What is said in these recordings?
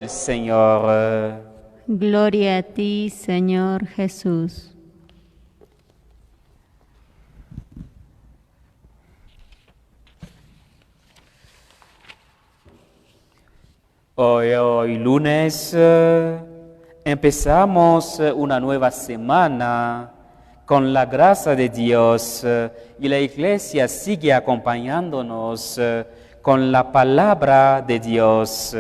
Señor. Gloria a ti, Señor Jesús. Hoy lunes, empezamos una nueva semana con la gracia de Dios y la Iglesia sigue acompañándonos con la palabra de Dios.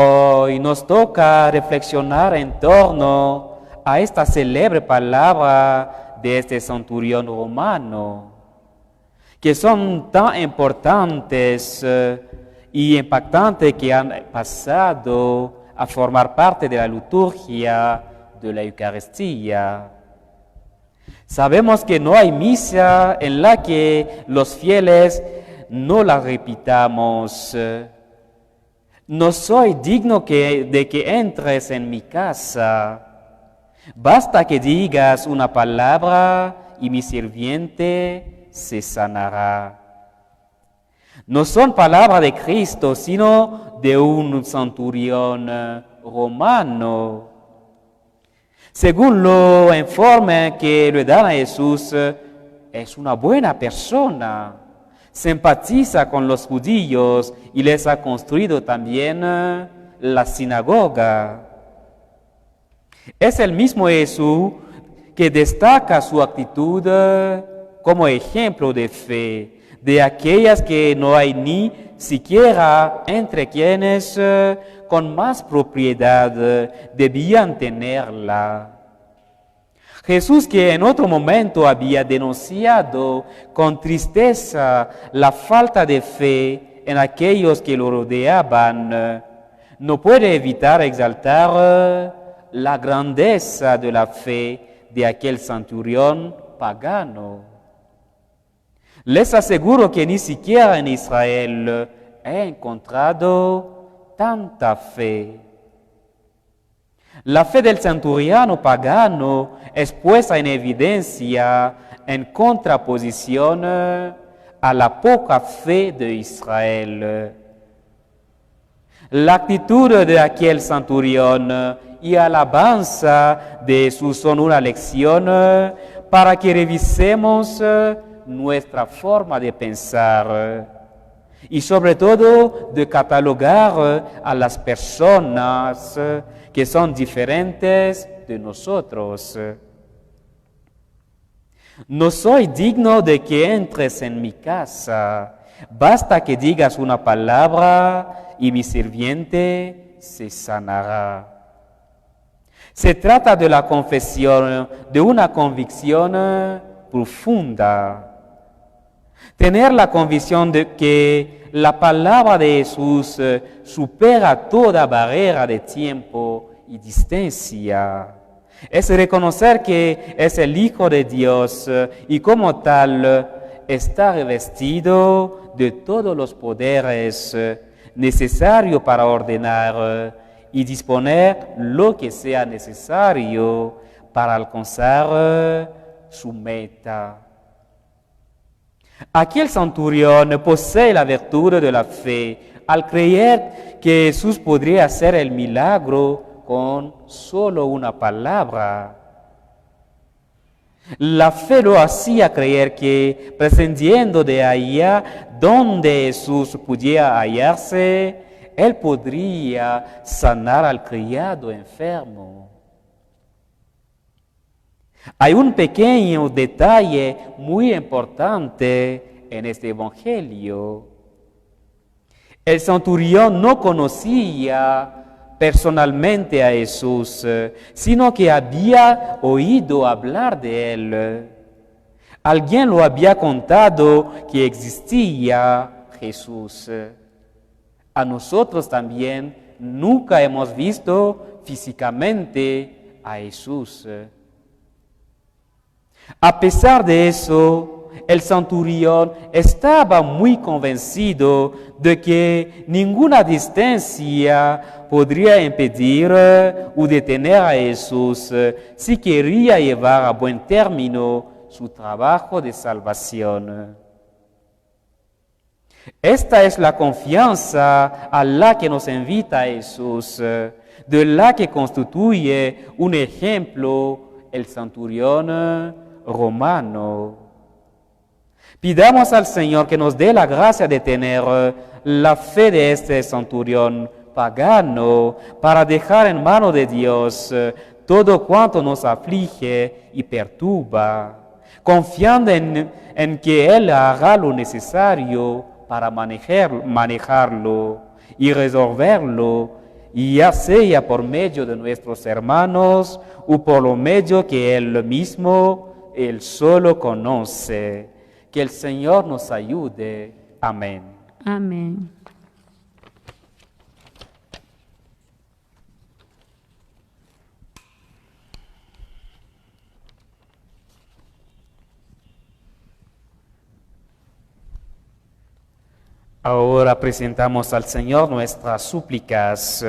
Hoy nos toca reflexionar en torno a esta célebre palabra de este centurión romano, que son tan importantes y impactantes que han pasado a formar parte de la liturgia de la Eucaristía. Sabemos que no hay misa en la que los fieles no la repitamos. No soy digno de que entres en mi casa. Basta que digas una palabra y mi sirviente se sanará. No son palabras de Cristo, sino de un centurión romano. Según lo informe que le dan a Jesús, es una buena persona. Simpatiza con los judíos y les ha construido también la sinagoga. Es el mismo Jesús que destaca su actitud como ejemplo de fe, de aquellas que no hay ni siquiera entre quienes con más propiedad debían tenerla. Jesús, que en otro momento había denunciado con tristeza la falta de fe en aquellos que lo rodeaban, no puede evitar exaltar la grandeza de la fe de aquel centurión pagano. Les aseguro que ni siquiera en Israel he encontrado tanta fe. La fe del centuriano pagano es puesta en evidencia en contraposición a la poca fe de Israel. La actitud de aquel centurión y alabanza de Jesús son una lección para que revisemos nuestra forma de pensar y sobre todo de catalogar a las personas que son diferentes de nosotros. No soy digno de que entres en mi casa. Basta que digas una palabra y mi sirviente se sanará. Se trata de la confesión, de una convicción profunda. Tener la convicción de que la palabra de Jesús supera toda barrera de tiempo y distancia. Es reconocer que es el Hijo de Dios y como tal está revestido de todos los poderes necesarios para ordenar y disponer lo que sea necesario para alcanzar su meta. Aquel centurión posee la virtud de la fe al creer que Jesús podría hacer el milagro con solo una palabra. La fe lo hacía creer que, prescindiendo de allá donde Jesús pudiera hallarse, él podría sanar al criado enfermo. Hay un pequeño detalle muy importante en este evangelio. El centurión no conocía personalmente a Jesús, sino que había oído hablar de él. Alguien lo había contado que existía Jesús. A nosotros también nunca hemos visto físicamente a Jesús. A pesar de eso, el centurión estaba muy convencido de que ninguna distancia podría impedir o detener a Jesús si quería llevar a buen término su trabajo de salvación. Esta es la confianza a la que nos invita Jesús, de la que constituye un ejemplo el centurión romano. Pidamos al Señor que nos dé la gracia de tener la fe de este centurión pagano para dejar en mano de Dios todo cuanto nos aflige y perturba, confiando en que Él hará lo necesario para manejarlo y resolverlo, ya sea por medio de nuestros hermanos o por lo medio que Él mismo, Él solo conoce. Que el Señor nos ayude. Amén. Amén. Ahora presentamos al Señor nuestras súplicas.